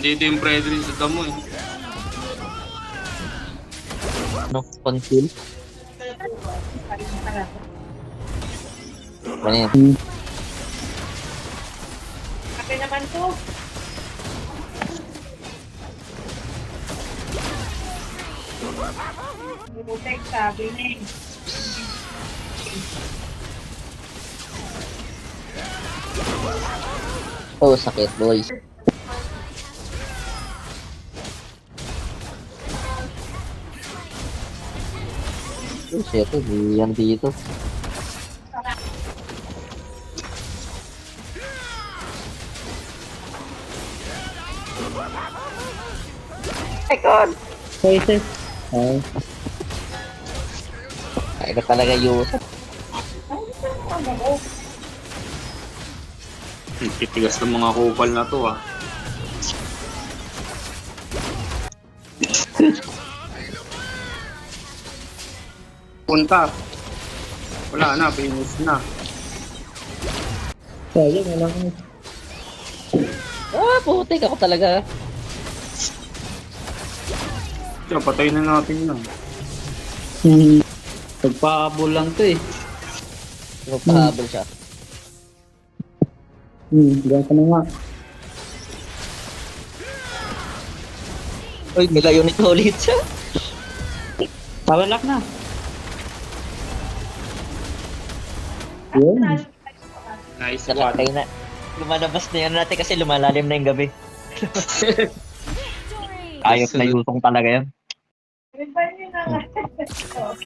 Dito yung Fredrin sa damo eh. No, conceal. Ano yan? Kape naman to. Butek, sabi niya eh. Oh, sakit, boys. Oh, shit, yan dito. My God! Choices. Ay. Kaya ka talaga Yusuf. Titigas ng mga kupal na to ah. Punta. Wala na, finish na. Sayang, wala ko. Ah, putik ako talaga. Tiyo, patay na natin yan. Nagpahabol lang to eh. Magpahabol siya. Diyan ka na nga. Uy, may unit ulit siya. Pawalak na. Yun. Nice one. Nakatay na. Lumalabas na yan natin kasi lumalalim na yung gabi. Ayos na yusong talaga yan. Iba niyo na nga.